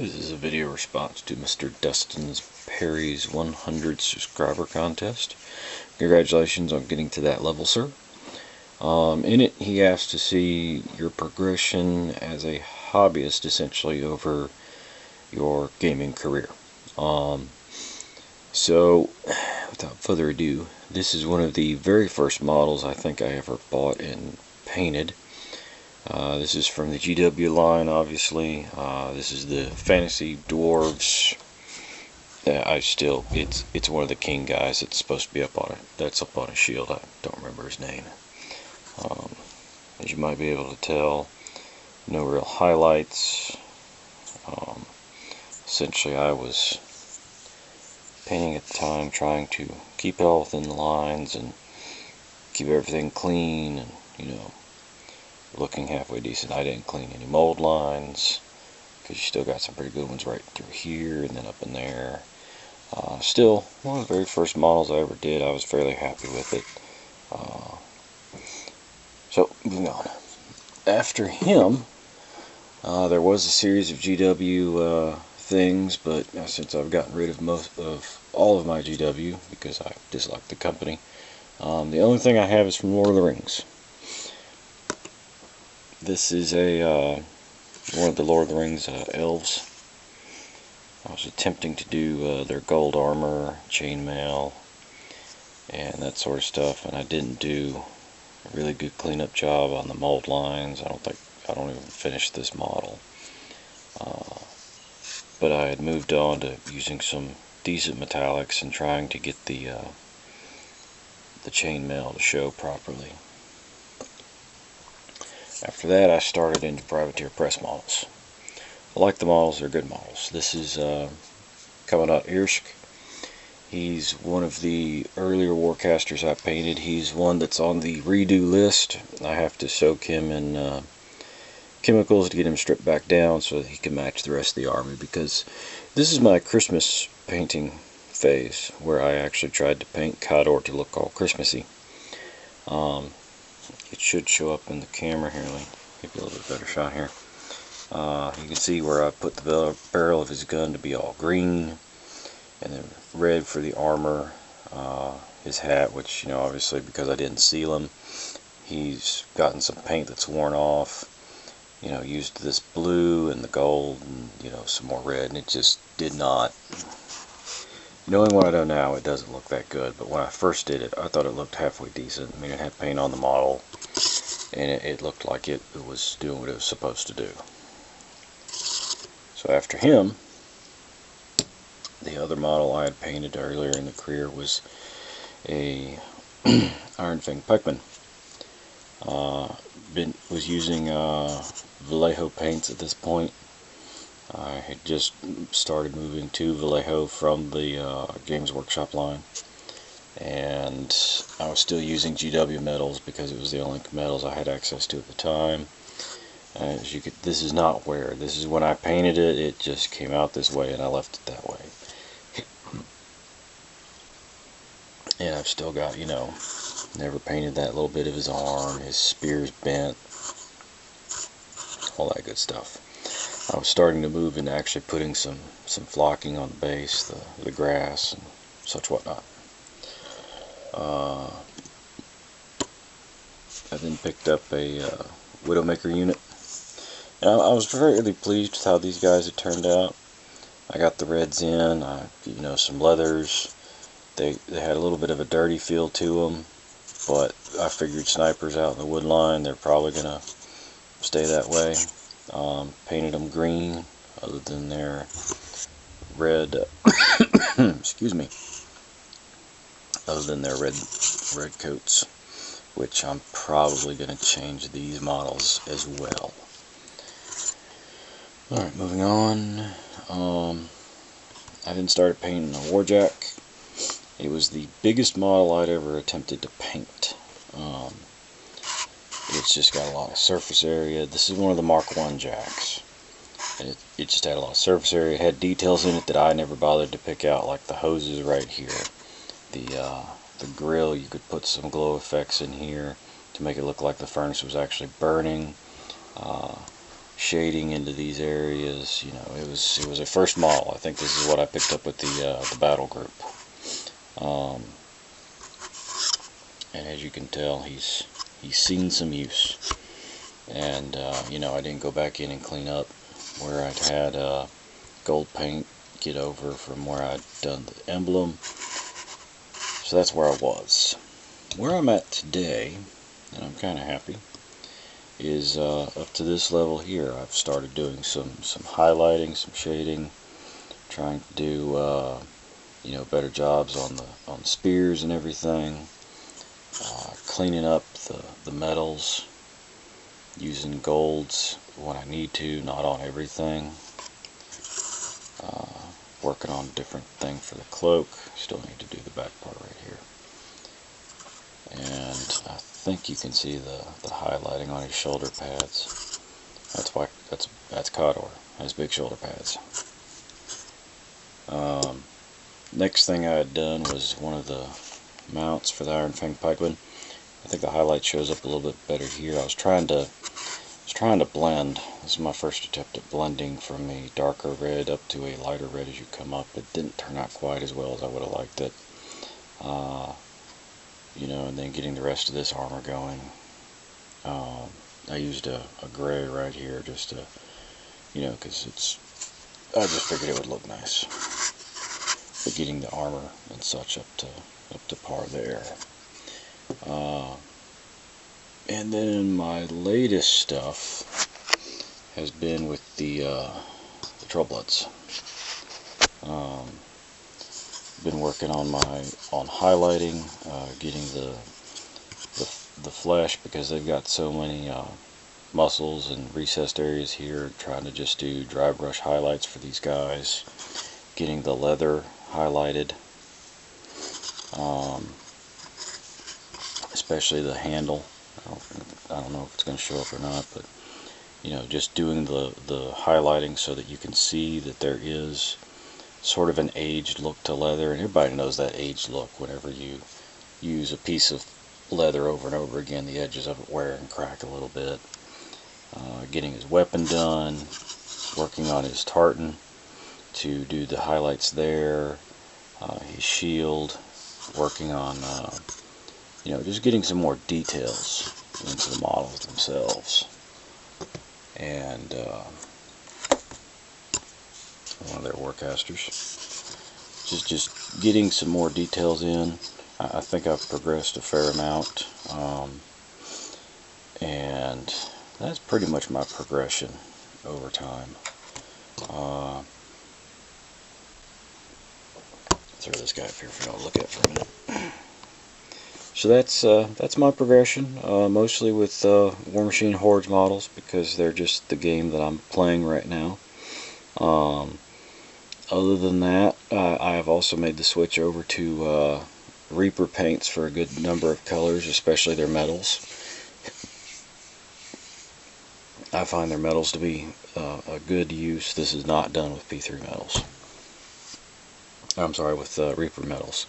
This is a video response to Mr. Dustinperry's 100 subscriber contest. Congratulations on getting to that level, sir. In it, he asked to see your progression as a hobbyist, essentially, over your gaming career. So, without further ado, this is one of the very first models I think I ever bought and painted. This is from the GW line, obviously. This is the Fantasy Dwarves. It's one of the king guys that's supposed to be up on it. That's up on a shield. I don't remember his name. As you might be able to tell, no real highlights. Essentially, I was painting at the time, trying to keep it all within the lines and keep everything clean and, looking halfway decent. I didn't clean any mold lines because you still got some pretty good ones right through here and then up in there. Still, one of the very first models I ever did. I was fairly happy with it. So, moving on. After him, there was a series of GW things, but since I've gotten rid of all of my GW because I dislike the company, the only thing I have is from Lord of the Rings. This is one of the Lord of the Rings elves. I was attempting to do their gold armor, chainmail, and that sort of stuff, and I didn't do a really good cleanup job on the mold lines. I don't even finish this model. But I had moved on to using some decent metallics and trying to get the chainmail to show properly. After that, I started into privateer press models. I like the models, they're good models. This is Commandant Irsk. He's one of the earlier warcasters I painted. He's one that's on the redo list. I have to soak him in chemicals to get him stripped back down so that he can match the rest of the army, because this is my Christmas painting phase where I actually tried to paint Khador to look all Christmassy. It should show up in the camera here. Let me give you a little bit better shot here. You can see where I put the barrel of his gun to be all green, and then red for the armor. His hat, which, obviously because I didn't seal him, he's gotten some paint that's worn off. Used this blue and the gold and, some more red, and it just did not. Knowing what I know now, it doesn't look that good, but when I first did it, I thought it looked halfway decent. I mean, it had paint on the model, and it looked like it was doing what it was supposed to do. So after him, the other model I had painted earlier in the career was a Iron Fang pikeman. Was using Vallejo paints at this point. I had just started moving to Vallejo from the Games Workshop line, and I was still using GW metals because it was the only metals I had access to at the time. As you could, this is not where. This is when I painted it. It just came out this way, and I left it that way. And I've still got, never painted that little bit of his arm. His spear's bent. All that good stuff. I was starting to move into actually putting some flocking on the base, the grass, and such whatnot. I then picked up a Widowmaker unit. Now, I was fairly pleased with how these guys had turned out. I got the reds in, some leathers. They had a little bit of a dirty feel to them, but I figured snipers out in the wood line, they're probably going to stay that way. Painted them green, other than their red, excuse me, other than their red coats, which I'm probably going to change these models as well. Alright, moving on. I then started painting a Warjack. It was the biggest model I'd ever attempted to paint. It's just got a lot of surface area. This is one of the Mark I Jacks. And it just had a lot of surface area. It had details in it that I never bothered to pick out, like the hoses right here. The grill, you could put some glow effects in here to make it look like the furnace was actually burning. shading into these areas. You know, it was a first model. I think this is what I picked up with the battle group. And as you can tell, he's seen some use. And you know, I didn't go back in and clean up where I'd had gold paint get over from where I'd done the emblem. So that's where I was. Where I'm at today, and I'm kind of happy, is up to this level here. I've started doing some highlighting, some shading, trying to do you know, better jobs on the spears and everything, cleaning up the metals, using golds when I need to, not on everything. Working on a different thing for the cloak. Still need to do the back part right here. And I think you can see the highlighting on his shoulder pads. That's Cawdor. Has big shoulder pads. Next thing I had done was one of the mounts for the Iron Fang pikeman. I think the highlight shows up a little bit better here. I was trying to blend. This is my first attempt at blending from a darker red up to a lighter red as you come up. It didn't turn out quite as well as I would have liked it. You know, and then getting the rest of this armor going. I used a gray right here just to, you know, because I just figured it would look nice. But getting the armor and such up to par there. And then my latest stuff has been with the Trollbloods. Been working on highlighting, getting the flesh, because they've got so many muscles and recessed areas here. Trying to just do dry brush highlights for these guys. Getting the leather highlighted, especially the handle. I don't know if it's going to show up or not, but you know, just doing the highlighting so that you can see that there is sort of an aged look to leather. And everybody knows that aged look whenever you use a piece of leather over and over again. The edges of it wear and crack a little bit. Getting his weapon done, working on his tartan to do the highlights there, his shield, working on you know, just getting some more details into the models themselves. And one of their warcasters. Just getting some more details in. I think I've progressed a fair amount. And that's pretty much my progression over time. Throw this guy up here for y'all to look at for a minute. So that's my progression, mostly with War Machine Hordes models, because they're just the game that I'm playing right now. Other than that, I have also made the switch over to Reaper paints for a good number of colors, especially their metals. I find their metals to be a good use. This is not done with P3 metals. I'm sorry, with Reaper metals.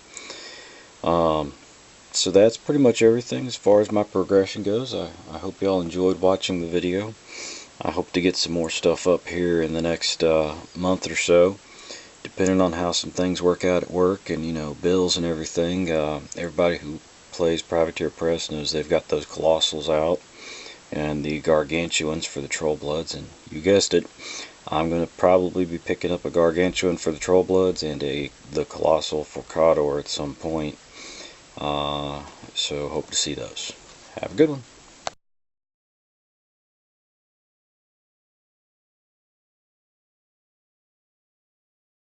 So that's pretty much everything as far as my progression goes. I hope y'all enjoyed watching the video. I hope to get some more stuff up here in the next month or so, depending on how some things work out at work and, you know, bills and everything. Everybody who plays Privateer Press knows they've got those Colossals out and the Gargantuans for the Trollbloods, and you guessed it, I'm going to probably be picking up a Gargantuan for the Trollbloods and the Colossal for Cawdor at some point. So hope to see those. Have a good one.